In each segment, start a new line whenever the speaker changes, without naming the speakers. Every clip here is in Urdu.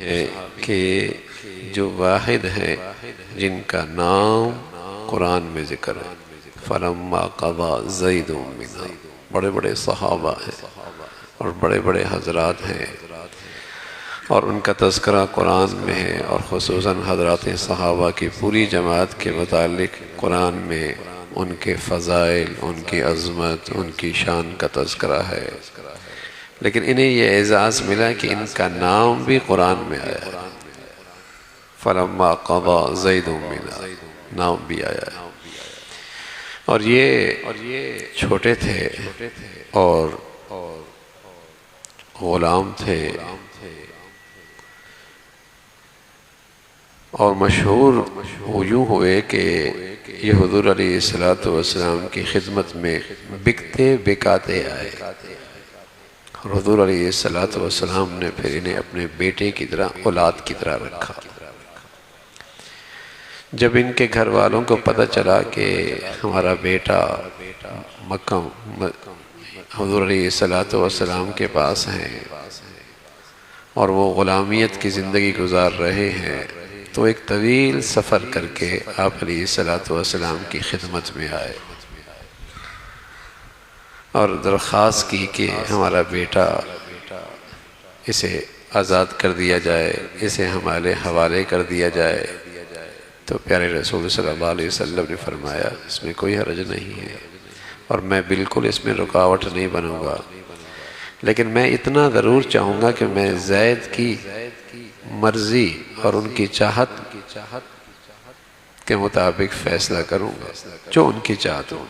ہے کہ جو واحد ہیں جن کا نام قرآن میں ذکر ہے، فَلَمَّا قَضَى زَيْدٌ مِّنْهَا، بڑے بڑے صحابہ ہیں اور بڑے بڑے حضرات ہیں، اور ان کا تذکرہ قرآن میں ہے، اور خصوصاً حضرات صحابہ کی پوری جماعت کے متعلق قرآن میں ان کے فضائل، ان کی عظمت، ان کی شان کا تذکرہ ہے، لیکن انہیں یہ اعزاز ملا کہ ان کا نام بھی قرآن میں آیا ہے۔ فَلَمَّا قَضَى زَيْدٌ مِّنْهَا، نام بھی آیا ہے، اور یہ چھوٹے تھے اور غلام تھے اور مشہور یوں ہوئے کہ یہ حضور علیہ السلام کی خدمت میں بکتے بکاتے آئے، اور حضور علیہ السلام نے پھر انہیں اپنے بیٹے کی طرح، اولاد کی طرح رکھا۔ جب ان کے گھر والوں کو پتہ چلا کہ ہمارا بیٹا مکہ حضور علیہ السلام کے پاس ہیں اور وہ غلامیت کی زندگی گزار رہے ہیں، تو ایک طویل سفر کر کے آپ علیہ السلام کی خدمت میں آئے اور درخواست کی کہ ہمارا بیٹا اسے آزاد کر دیا جائے، اسے ہمارے حوالے کر دیا جائے۔ تو پیارے رسول صلی اللہ علیہ وسلم نے فرمایا اس میں کوئی حرج نہیں ہے، اور میں بالکل اس میں رکاوٹ نہیں بنوں گا، لیکن میں اتنا ضرور چاہوں گا کہ میں زید کی مرضی اور ان کی چاہت کے مطابق فیصلہ کروں گا، جو ان کی چاہت ہو۔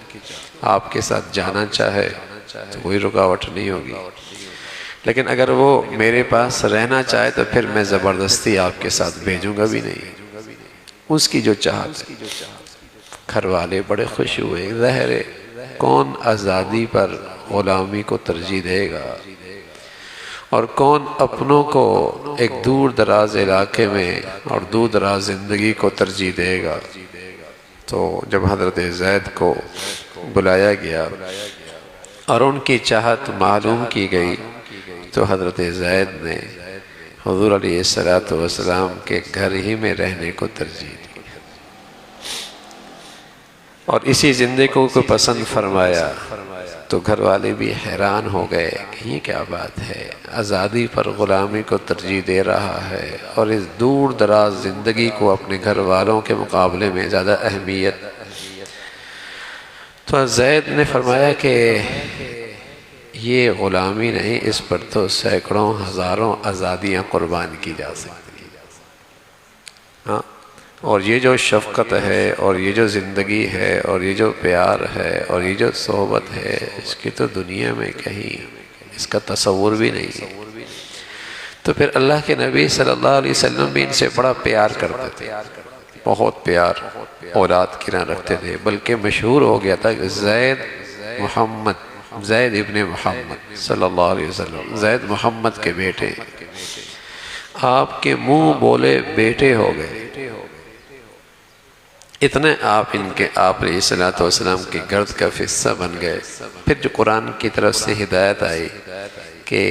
آپ کے ساتھ جانا چاہے تو کوئی رکاوٹ نہیں ہوگی، لیکن اگر وہ میرے پاس رہنا چاہے تو پھر میں زبردستی آپ کے ساتھ بھیجوں گا بھی نہیں۔ اس کی جو چاہت ہے۔ گھر والے بڑے خوش ہوئے، ظاہر ہے کون آزادی پر غلامی کو ترجیح دے گا، اور کون اپنوں کو ایک دور دراز علاقے میں اور دور دراز زندگی کو ترجیح دے گا۔ تو جب حضرت زید کو بلایا گیا اور ان کی چاہت معلوم کی گئی، تو حضرت زید نے حضور علیہ السلام کے گھر ہی میں رہنے کو ترجیح دی اور اسی زندگی کو پسند فرمایا۔ تو گھر والے بھی حیران ہو گئے کہ یہ کیا بات ہے، آزادی پر غلامی کو ترجیح دے رہا ہے اور اس دور دراز زندگی کو اپنے گھر والوں کے مقابلے میں زیادہ اہمیت۔ تو زید نے فرمایا کہ یہ غلامی نہیں، اس پر تو سینکڑوں ہزاروں آزادیاں قربان کی جا سکتی ہیں، اور یہ جو شفقت ہے اور یہ جو زندگی ہے اور یہ جو پیار ہے اور یہ جو صحبت ہے، اس کی تو دنیا میں کہیں اس کا تصور بھی نہیں ہے۔ تو پھر اللہ کے نبی صلی اللہ علیہ وسلم بھی ان سے بڑا پیار کرتے تھے، بہت پیار اولاد کی نہ رکھتے تھے، بلکہ مشہور ہو گیا تھا کہ زید ابن محمد صلی اللہ علیہ وسلم، زید محمد کے بیٹے، آپ کے منہ بولے بیٹے ہو گئے، اتنے آپ علیہ السلام کے گرد کا حصہ بن گئے۔ پھر جو قرآن کی طرف سے ہدایت آئی کہ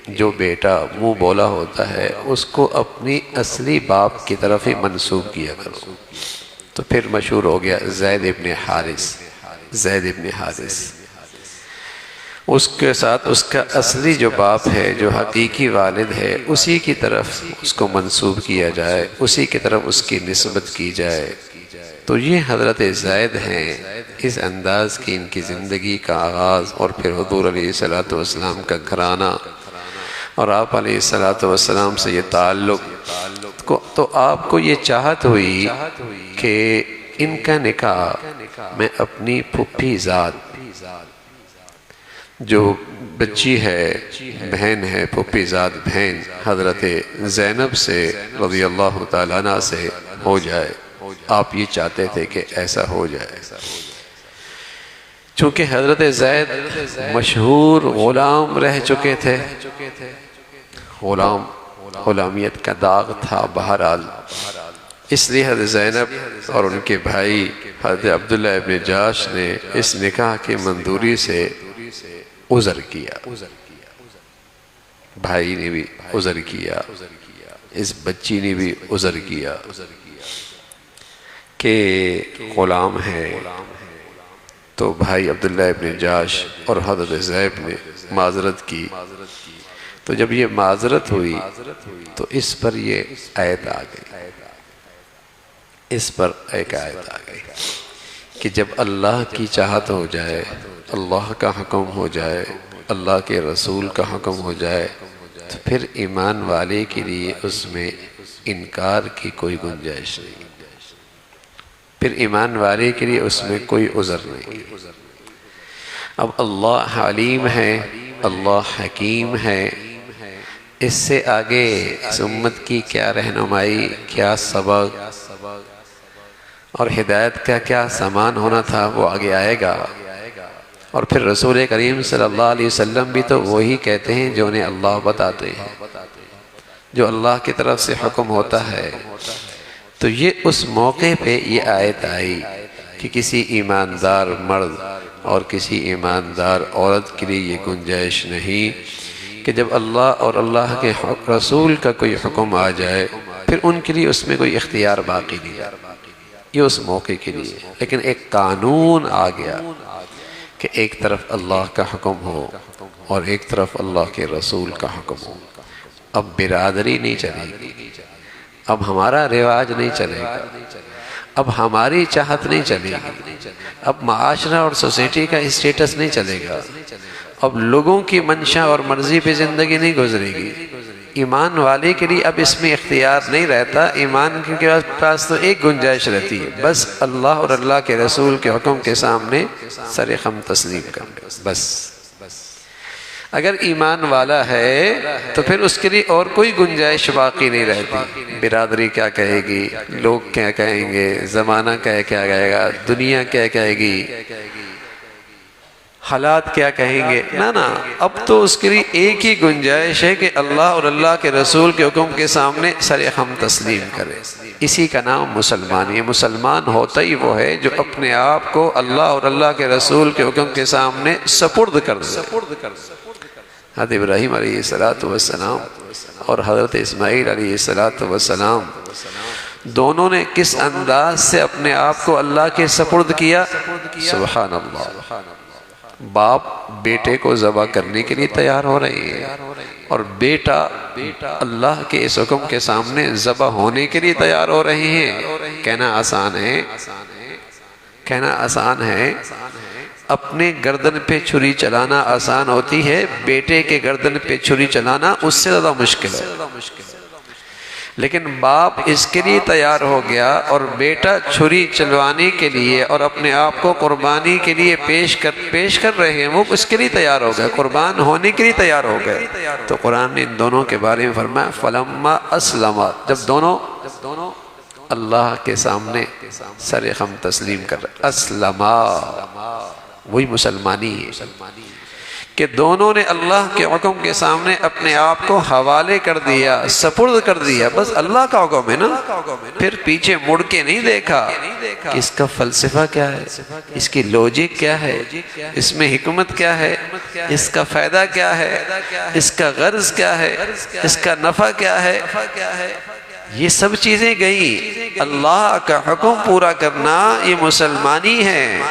جو بیٹا منہ بولا ہوتا ہے اس کو اپنی اصلی باپ کی طرف ہی منسوب کیا کرو، تو پھر مشہور ہو گیا زید ابن حارث، زید ابن حارث۔ اس کے ساتھ اس کا اصلی جو باپ ہے، جو حقیقی والد ہے، اسی کی طرف اس کو منسوب کیا جائے، اسی کی طرف اس کی نسبت کی جائے۔ تو یہ حضرت زید ہیں، اس انداز کی ان کی زندگی کا آغاز، اور پھر حضور علیہ السلام کا گھرانہ اور آپ علیہ السلام سے یہ تعلق۔ تو آپ کو یہ چاہت ہوئی کہ ان کا نکاح میں اپنی پھپھی ذات، جو بچی ہے، بہن ہے، پھپھی ذات بہن حضرت زینب سے رضی اللہ تعالیٰ عنہ سے ہو جائے۔ آپ یہ چاہتے تھے کہ ایسا ہو جائے، چونکہ حضرت زید مشہور غلام رہ چکے تھے، غلامیت کا داغ تھا بہرحال، اس لیے حضرت زینب اور ان کے بھائی حضرت عبداللہ ابن جاش نے اس نکاح کی منظوری سے عذر کیا، بھائی نے بھی عذر کیا، اس بچی نے بھی عذر کیا کہ غلام ہے، تو بھائی عبداللہ ابن جاش اور حضرت زیب نے معذرت کی۔ تو جب یہ معذرت ہوئی تو اس پر یہ آیت آ گئی، اس پر ایک آیت آ گئی کہ جب اللہ کی چاہت ہو جائے، اللہ کا حکم ہو جائے، اللہ کے رسول کا حکم ہو جائے، تو پھر ایمان والے کے لیے اس میں انکار کی کوئی گنجائش نہیں، پھر ایمان والے کے لیے اس میں کوئی عذر نہیں۔ اب اللہ علیم ہے، اللہ حکیم ہے، اس سے آگے اس امت کی کیا رہنمائی، کیا سبق اور ہدایت کا کیا سامان ہونا تھا وہ آگے آئے گا۔ اور پھر رسول کریم صلی اللہ علیہ وسلم بھی تو وہی کہتے ہیں جو انہیں اللہ بتاتے ہیں، جو اللہ کی طرف سے حکم ہوتا ہے۔ تو یہ اس موقع پہ یہ آیت آئی کہ کسی ایماندار مرد اور کسی ایماندار عورت کے لیے یہ گنجائش نہیں کہ جب اللہ اور اللہ کے رسول کا کوئی حکم آ جائے پھر ان کے لیے اس میں کوئی اختیار باقی نہیں، یہ اس موقع کے لیے۔ لیکن ایک قانون آ گیا کہ ایک طرف اللہ کا حکم ہو اور ایک طرف اللہ کے رسول کا حکم ہو۔ اب برادری نہیں چلے گی، اب ہمارا رواج نہیں چلے گا، اب ہماری چاہت نہیں چلے گی، اب معاشرہ اور سوسائٹی کا اسٹیٹس نہیں چلے گا، اب لوگوں کی منشا اور مرضی پہ زندگی نہیں گزرے گی۔ ایمان والے کے لیے اب اس میں اختیار نہیں رہتا، ایمان کے پاس تو ایک گنجائش رہتی ہے، بس اللہ اور اللہ کے رسول کے حکم کے سامنے سر خم تسلیم کر لے بس۔ اگر ایمان والا ہے تو پھر اس کے لیے اور کوئی گنجائش باقی نہیں رہتی۔ برادری کیا کہے گی، لوگ کیا کہیں گے، زمانہ کیا کہے گا، دنیا کیا کہے گی، حالات کیا کہیں گے، نہ اب تو اس کے لیے ایک ہی گنجائش ہے کہ اللہ اور اللہ کے رسول کے حکم کے سامنے سر خم تسلیم کرے۔ اسی کا نام مسلمان ہے۔ مسلمان ہوتا ہی وہ ہے جو اپنے آپ کو اللہ اور اللہ کے رسول کے حکم کے سامنے سپرد کر دے۔ حضرت ابراہیم علیہ السلام اور حضرت اسماعیل علیہ السلام دونوں نے کس انداز سے اپنے آپ کو اللہ کے سپرد کیا، سبحان اللہ۔ باپ بیٹے کو ذبح کرنے کے لیے تیار ہو رہے ہیں اور بیٹا اللہ کے اس حکم کے سامنے ذبح ہونے کے لیے تیار ہو رہے ہیں۔ کہنا آسان ہے، اپنے گردن پہ چھری چلانا آسان ہوتی ہے، بیٹے کے گردن پہ چھری چلانا اس سے زیادہ مشکل ہے۔ لیکن باپ اس کے لیے تیار ہو گیا اور بیٹا چھری چلوانے کے لیے اور اپنے آپ کو قربانی کے لیے پیش کر رہے ہیں، وہ اس کے لیے تیار ہو گئے، قربان ہونے کے لیے تیار ہو گئے۔ تو قرآن نے ان دونوں کے بارے میں فرمایا فلما اسلما، جب دونوں اللہ کے سامنے سر خم تسلیم کر رہے، اسلما وہی مسلمانی ہے کہ دونوں نے اللہ کے حکم کے سامنے اپنے آپ کو حوالے کر دیا، سپرد کر دیا، بس اللہ کا حکم ہے نا، پھر پیچھے مڑ کے نہیں دیکھا کہ اس کا فلسفہ کیا ہے، اس کی لوجک کیا ہے، اس میں حکمت کیا ہے، اس کا فائدہ کیا ہے، اس کا غرض کیا ہے، اس کا نفع کیا ہے، یہ سب چیزیں گئیں۔ اللہ کا حکم پورا کرنا یہ مسلمانی ہے۔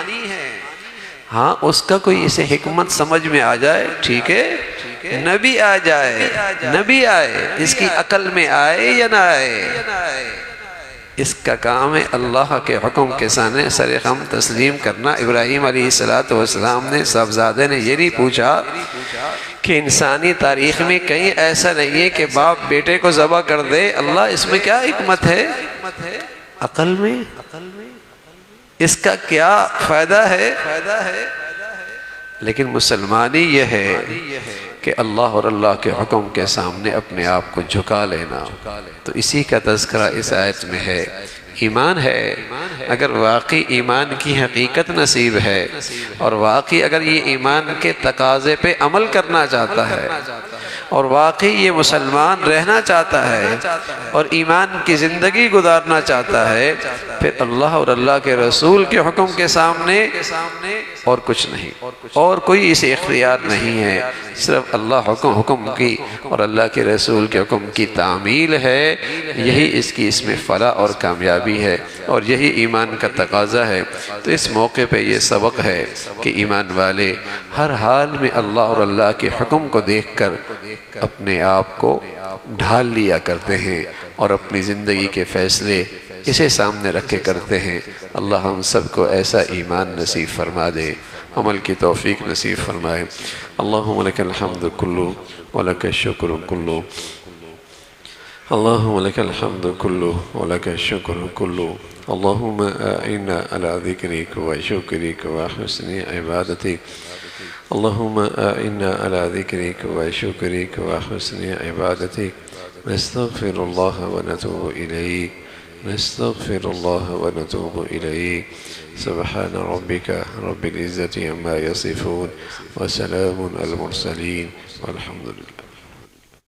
ہاں اس کا کوئی اسے حکمت سمجھ میں آ جائے ٹھیک ہے، نبی آ جائے، نبی آئے، اس کی عقل میں آئے یا نہ آئے، اس کا کام ہے اللہ کے حکم کے سامنے سر خم تسلیم کرنا۔ ابراہیم علیہ السلام نے صاحبزادے نے یہ نہیں پوچھا کہ انسانی تاریخ میں کہیں ایسا نہیں ہے کہ باپ بیٹے کو ذبح کر دے، اللہ اس میں کیا حکمت ہے، عقل میں اس کا کیا فائدہ ہے۔ لیکن مسلمانی یہ ہے کہ اللہ اور اللہ کے حکم کے سامنے اپنے آپ کو جھکا لینا، تو اسی کا تذکرہ اس آیت میں ہے۔ ایمان ہے، اگر واقعی ایمان کی حقیقت نصیب ہے اور واقعی اگر یہ ایمان کے تقاضے پہ عمل کرنا چاہتا ہے اور واقعی یہ مسلمان رہنا چاہتا ہے اور ایمان کی زندگی گزارنا چاہتا ہے، پھر اللہ اور اللہ کے رسول کے حکم کے سامنے اور کچھ نہیں، اور کوئی اسے اختیار نہیں ہے، صرف اللہ حکم کی اور اللہ کے رسول کے حکم کی تعمیل ہے، یہی اس کی اس میں فلاح اور کامیابی ہے، اور یہی ایمان کا تقاضا ہے۔ تو اس موقع پہ یہ سبق ہے کہ ایمان والے ہر حال میں اللہ اور اللہ کے حکم کو دیکھ کر اپنے آپ کو ڈھال لیا کرتے ہیں اور اپنی زندگی کے فیصلے اسے سامنے رکھ کے کرتے ہیں۔ اللہ ہم سب کو ایسا ایمان نصیب فرما دے، عمل کی توفیق نصیب فرمائے۔ اللہم لک الحمد کلو ولک الشکر کلو، اللہم لک الحمد کلو ولک الشکر کلو، اللہم اعنا علی ذکرک و شکرک و حسن عبادتک، اللہم اعنا علی ذکرک و شکرک و حسن عبادتک، نستغفر اللہ و نتوب الیک، نستغفر اللہ و نتوب الیک، سبحان ربک رب العزة عما یصفون وسلام علی المرسلین والحمد للہ۔